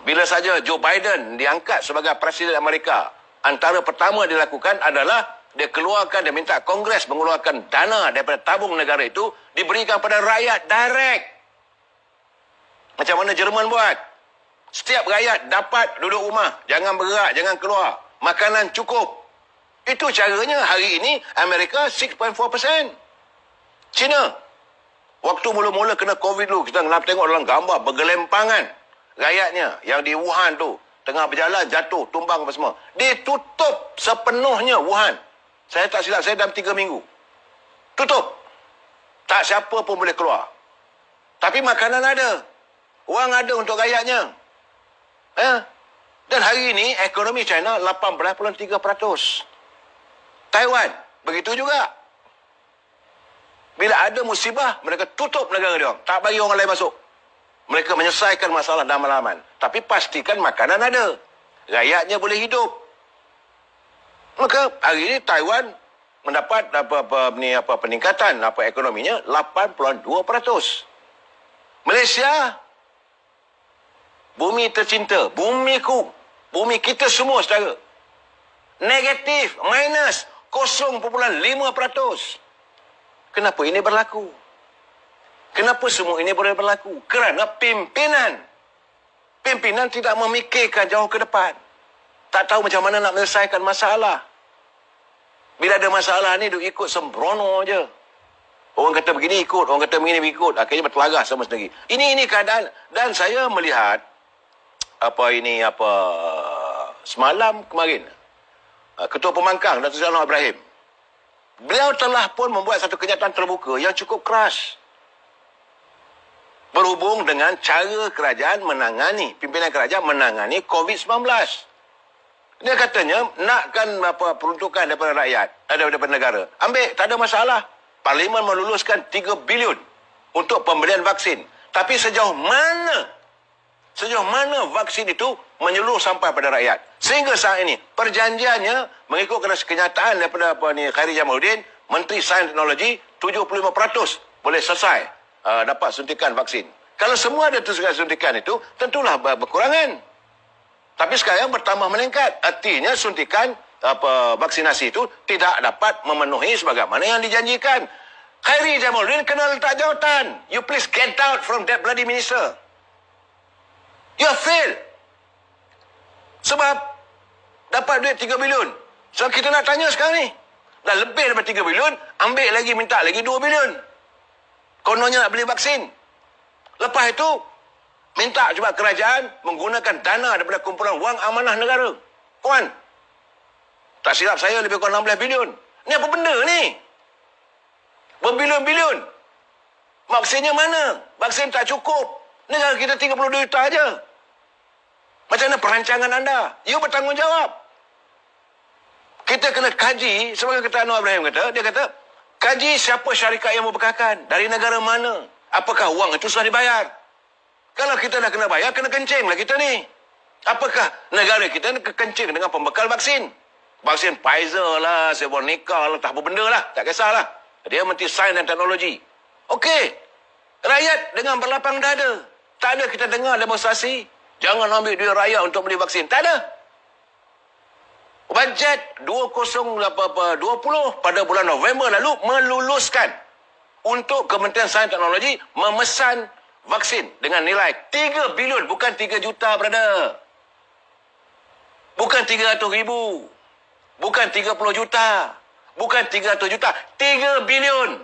bila saja Joe Biden diangkat sebagai Presiden Amerika, antara pertama dilakukan adalah dia keluarkan, dia minta Kongres mengeluarkan dana daripada tabung negara itu, diberikan pada rakyat direct. Macam mana Jerman buat. Setiap rakyat dapat duduk rumah, jangan bergerak, jangan keluar. Makanan cukup. Itu caranya. Hari ini Amerika 6.4%. China, waktu mula-mula kena COVID dulu, kita tengok dalam gambar bergelempangan rakyatnya yang di Wuhan tu, tengah berjalan jatuh, tumbang apa semua. Ditutup sepenuhnya Wuhan. Saya tak silap, saya dalam 3 minggu. Tutup. Tak siapa pun boleh keluar. Tapi makanan ada. Wang ada untuk rakyatnya. Dan hari ini ekonomi China 18.3%. Taiwan, begitu juga. Bila ada musibah, mereka tutup negara dia. Tak bagi orang lain masuk. Mereka menyelesaikan masalah dalam malaman. Tapi pastikan makanan ada. Rakyatnya boleh hidup. Maka hari ini Taiwan mendapat peningkatan ekonominya 82%. Malaysia, bumi tercinta, bumiku, bumi kita semua saudara, negatif, minus 0.5%. Kenapa ini berlaku? Kenapa semua ini boleh berlaku? Kerana pimpinan tidak memikirkan jauh ke depan. Tak tahu macam mana nak menyelesaikan masalah. Bila ada masalah ni, duk ikut sembrono je. Orang kata begini ikut, orang kata begini ikut. Akhirnya bertelagah sama sendiri. Ini keadaan. Dan saya melihat semalam kemarin, Ketua Pemangkang Datuk Seri Anwar Ibrahim, beliau telah pun membuat satu kenyataan terbuka yang cukup keras berhubung dengan cara kerajaan menangani, pimpinan kerajaan menangani COVID-19. Dia katanya nakkan peruntukan daripada rakyat, daripada negara. Ambil, tak ada masalah. Parlimen meluluskan 3 bilion untuk pembelian vaksin. Tapi sejauh mana vaksin itu menyeluruh sampai pada rakyat? Sehingga saat ini perjanjiannya mengikut kenyataan daripada Khairi Jamaluddin, Menteri Sains Teknologi, 75% boleh selesai dapat suntikan vaksin. Kalau semua ada suntikan itu, tentulah berkurangan. Tapi sekarang bertambah meningkat. Artinya suntikan vaksinasi itu tidak dapat memenuhi sebagaimana yang dijanjikan. Khairi Jamaluddin kena letak jawatan. You please get out from that bloody minister. You fail. Sebab dapat duit 3 bilion. So kita nak tanya sekarang ni, dah lebih daripada 3 bilion, ambil lagi, minta lagi 2 bilion. Kononnya nak beli vaksin. Lepas itu, minta cuba kerajaan menggunakan dana daripada kumpulan wang amanah negara. Kawan, tak silap saya lebih kurang 16 bilion. Ni apa benda ni? Berbilion-bilion. Vaksinnya mana? Vaksin tak cukup. Negara kita 32 juta aja. Macam mana perancangan anda? You bertanggungjawab. Kita kena kaji, sebagai kata Anwar Ibrahim kata, dia kata, kaji siapa syarikat yang membekalkan, dari negara mana, apakah wang itu sudah dibayar. Kalau kita dah kena bayar, kena kencing lah kita ni. Apakah negara kita ni kencing dengan pembekal vaksin? Vaksin Pfizer lah, Sebonica lah, tak apa benda lah, tak kisahlah. Dia Menteri Sains dan Teknologi. Okey, rakyat dengan berlapang dada. Tak ada kita dengar demonstrasi, jangan ambil duit rakyat untuk beli vaksin. Tak ada. Bajet 2020 pada bulan November lalu meluluskan untuk Kementerian Sains dan Teknologi memesan vaksin dengan nilai 3 bilion, bukan 3 juta, brother. Bukan 300 ribu. Bukan 30 juta. Bukan 300 juta. 3 bilion.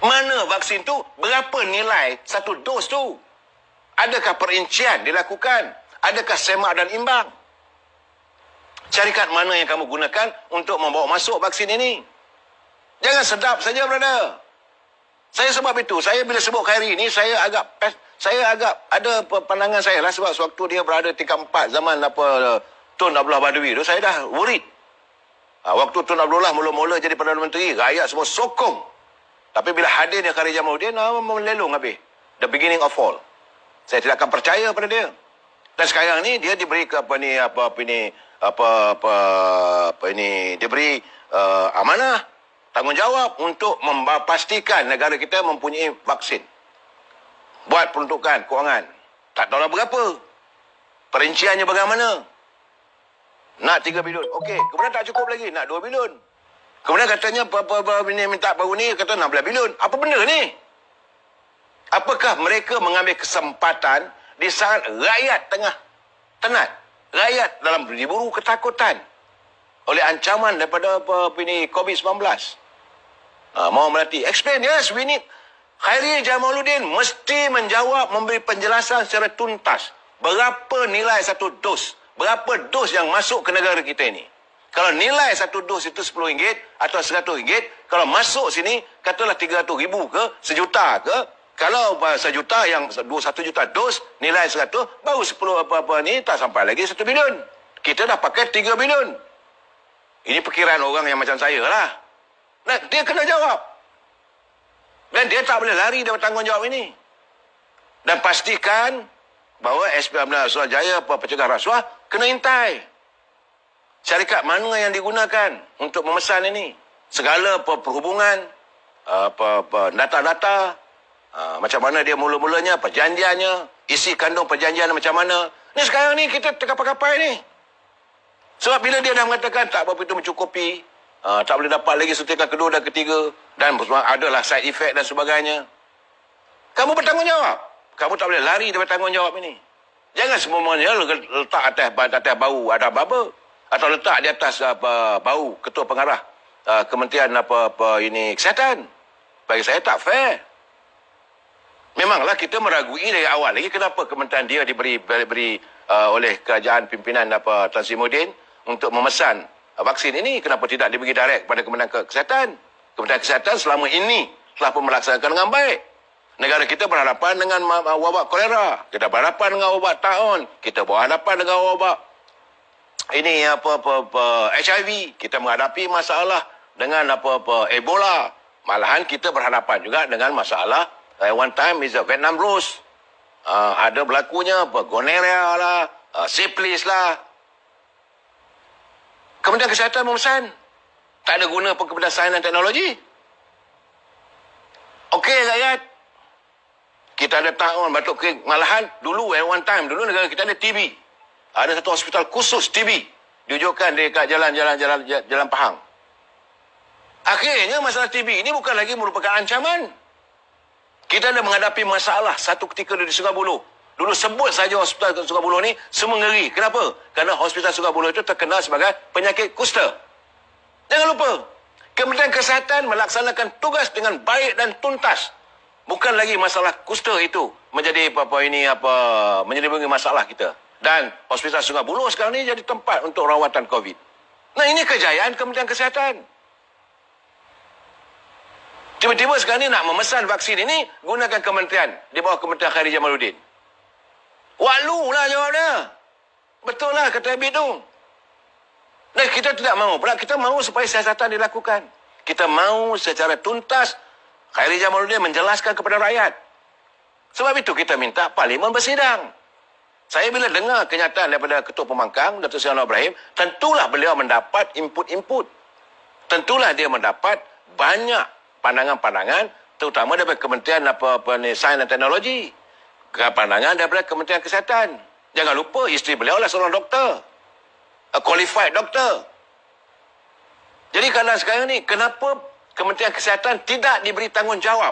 Mana vaksin tu? Berapa nilai satu dos tu? Adakah perincian dilakukan? Adakah semak dan imbang? Syarikat mana yang kamu gunakan untuk membawa masuk vaksin ini? Jangan sedap saja, brother. Saya sebab itu, saya bila sebut Khairi ini, saya agak ada pandangan saya lah, sebab sewaktu dia berada tingkat 4 zaman Tun Abdullah Badawi tu, saya dah worried. Waktu Tun Abdullah mula-mula jadi Perdana Menteri, rakyat semua sokong. Tapi bila hadirnya Khairi Jamaluddin, melelong habis. The beginning of all. Saya tidak akan percaya pada dia. Dan sekarang ni dia diberi diberi amanah, tanggungjawab untuk memastikan negara kita mempunyai vaksin. Buat peruntukan kewangan. Tak tahulah berapa. Perinciannya bagaimana. Nak 3 bilion. Okey, kemudian tak cukup lagi. Nak 2 bilion. Kemudian katanya ini minta baru ni, kata 16 bilion. Apa benda ni? Apakah mereka mengambil kesempatan di saat rakyat tengah tenat? Rakyat dalam diburu ketakutan oleh ancaman daripada ini COVID-19. Mau melatih. Explain, yes, we need. Khairi Jamaluddin mesti menjawab, memberi penjelasan secara tuntas. Berapa nilai satu dos? Berapa dos yang masuk ke negara kita ini? Kalau nilai satu dos itu RM10 atau RM100, kalau masuk sini, katalah 300,000 ke, sejuta ke, kalau sejuta yang 1 juta dos, nilai 100, baru 10 ni, tak sampai lagi 1 bilion. Kita dah pakai 3 bilion. Ini perkiraan orang yang macam saya lah. Nah, dia kena jawab. Dan dia tak boleh lari dari tanggungjawab ini. Dan pastikan bahawa SPM Suruhanjaya Pencegah Rasuah kena intai. Syarikat mana yang digunakan untuk memesan ini? Segala perhubungan, data-data, macam mana dia mula-mulanya, perjanjiannya, isi kandung perjanjian macam mana. Ni sekarang ni kita terkapai-kapai ni. Sebab bila dia dah mengatakan tak begitu mencukupi, tak boleh dapat lagi suntikan kedua dan ketiga, dan adalah side effect dan sebagainya, kamu bertanggungjawab. Kamu tak boleh lari dari tanggungjawab ini. Jangan semuanya letak atas bau ada apa-apa, atau letak di atas bau ketua pengarah Kementerian ini Kesihatan. Bagi saya tak fair. Memanglah kita meragui dari awal lagi kenapa kementerian dia diberi oleh kerajaan pimpinan Tan Sri Muhyiddin untuk memesan vaksin ini. Kenapa tidak diberi direct pada Kementerian Kesihatan? Kementerian Kesihatan selama ini telah pun melaksanakan dengan baik. Negara kita berhadapan dengan wabak kolera, kita berhadapan dengan wabak taun, kita berhadapan dengan wabak ini HIV, kita menghadapi masalah dengan Ebola. Malahan kita berhadapan juga dengan masalah one time is a Vietnam Rose. Ada berlakunya gonorrhea lah, syphilis lah. Kementerian Kesihatan memesan. Tak ada guna pun kepada sains dan teknologi. Okey rakyat. Kita ada tahun batuk kering. Malahan dulu one time, dulu negara kita ada TB. Ada satu hospital khusus TB. Diwujudkan dekat jalan Pahang. Akhirnya masalah TB ini bukan lagi merupakan ancaman. Kita ada menghadapi masalah satu ketika di Sungai Buloh. Dulu sebut saja hospital Sungai Buloh ni semua ngeri. Kenapa? Kerana hospital Sungai Buloh itu terkenal sebagai penyakit kusta. Jangan lupa, Kementerian Kesihatan melaksanakan tugas dengan baik dan tuntas. Bukan lagi masalah kusta itu menjadi menjadi masalah kita. Dan hospital Sungai Buloh sekarang ni jadi tempat untuk rawatan COVID. Nah, ini kejayaan Kementerian Kesihatan. Tiba-tiba sekarang ni nak memesan vaksin ini, gunakan kementerian, di bawah Kementerian Khairi Jamaluddin. Walu lah jawabnya. Betul lah kata Habib tu. Dan kita tidak mahu pula, kita mahu supaya siasatan dilakukan. Kita mahu secara tuntas Khairi Jamaluddin menjelaskan kepada rakyat. Sebab itu kita minta Parlimen bersidang. Saya bila dengar kenyataan daripada Ketua Pembangkang, Datuk Seri Anwar Ibrahim, tentulah beliau mendapat input-input. Tentulah dia mendapat banyak pandangan-pandangan, terutama daripada Kementerian Sains dan Teknologi. Pandangan daripada Kementerian Kesihatan. Jangan lupa, isteri beliau adalah seorang doktor. A qualified doktor. Jadi kalau sekarang ni, kenapa Kementerian Kesihatan tidak diberi tanggungjawab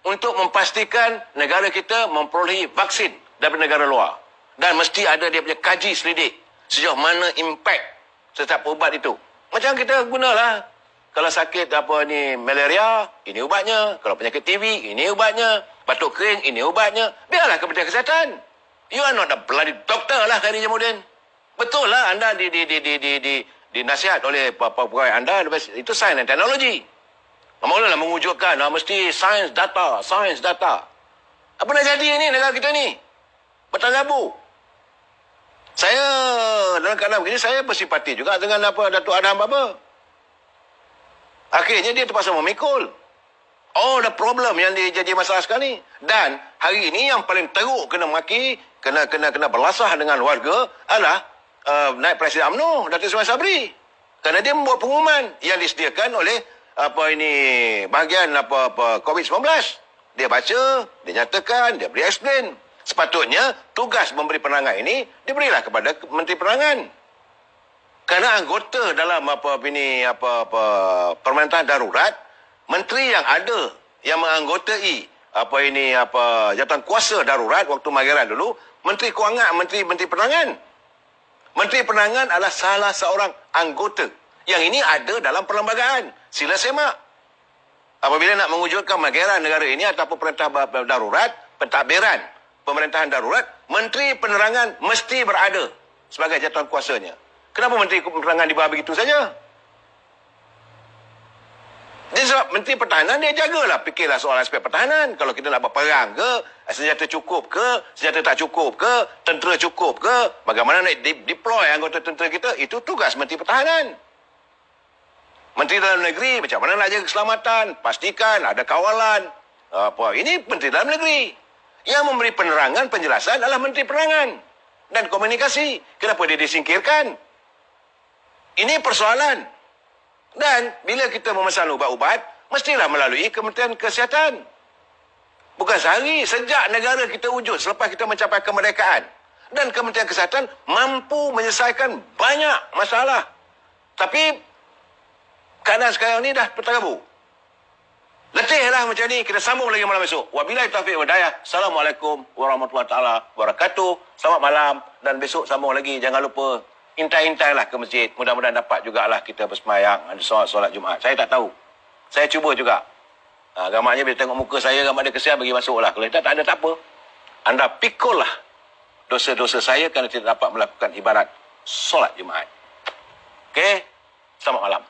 untuk memastikan negara kita memperolehi vaksin daripada negara luar? Dan mesti ada dia punya kaji selidik sejauh mana impak setiap ubat itu. Macam kita gunalah. Kalau sakit malaria, ini ubatnya. Kalau penyakit TB, ini ubatnya. Batuk kering, ini ubatnya. Biarlah Kementerian Kesihatan. You are not a bloody doctor lah, Khairi Jamaluddin. Betul lah anda dinasihat oleh pegawai anda. Itu sains dan teknologi. Mulalah mewujudkan mesti sains data. Apa nak jadi ni negara kita ni? Bertanggabu. Saya dalam keadaan begini, saya bersimpati juga dengan Datuk Adham Baba. Akhirnya dia terpaksa memikul. The problem yang jadi masalah sekarang ni. Dan hari ini yang paling teruk kena maki, kena berlasah dengan warga adalah Naib Presiden UMNO, Datuk Ismail Sabri. Kerana dia membuat pengumuman yang disediakan oleh bahagian COVID-19. Dia baca, dia nyatakan, dia beri explain. Sepatutnya tugas memberi penerangan ini diberilah kepada Menteri Penerangan. Kerana anggota dalam pemerintahan darurat, menteri yang ada yang menganggotai jabatan kuasa darurat waktu Mageran dulu, Menteri Kewangan, Menteri Penerangan. Menteri Penerangan adalah salah seorang anggota yang ini ada dalam perlembagaan. Sila semak. Apabila nak mewujudkan Mageran negara ini ataupun perintah darurat, pentadbiran pemerintahan darurat, Menteri Penerangan mesti berada sebagai jabatan kuasanya. Kenapa Menteri Penerangan dibawa begitu saja? Dia sebab Menteri Pertahanan dia jagalah, fikirlah soal aspek pertahanan. Kalau kita nak berperang ke, senjata cukup ke, senjata tak cukup ke, tentera cukup ke, bagaimana nak deploy anggota tentera kita, itu tugas Menteri Pertahanan. Menteri Dalam Negeri, macam mana nak jaga keselamatan, pastikan ada kawalan. Ini Menteri Dalam Negeri. Yang memberi penerangan, penjelasan adalah Menteri Penerangan dan Komunikasi. Kenapa dia disingkirkan? Ini persoalan. Dan bila kita memesan ubat-ubat, mestilah melalui Kementerian Kesihatan. Bukan sehari, sejak negara kita wujud, selepas kita mencapai kemerdekaan. Dan Kementerian Kesihatan mampu menyelesaikan banyak masalah. Tapi keadaan sekarang ni dah berterabur. Letihlah macam ni, kita sambung lagi malam esok. Wabillahi taufiq wal hidayah. Assalamualaikum warahmatullahi taala wabarakatuh. Selamat malam dan besok sambung lagi. Jangan lupa intai-intailah ke masjid. Mudah-mudahan dapat jugalah kita bersemayang, ada solat Jumaat. Saya tak tahu. Saya cuba juga. Gambarnya bila tengok muka saya, gambar dia kesian, bagi masuklah. Kalau tak ada, tak apa. Anda pikullah dosa-dosa saya kerana tidak dapat melakukan ibadat solat Jumaat. Okey? Selamat malam.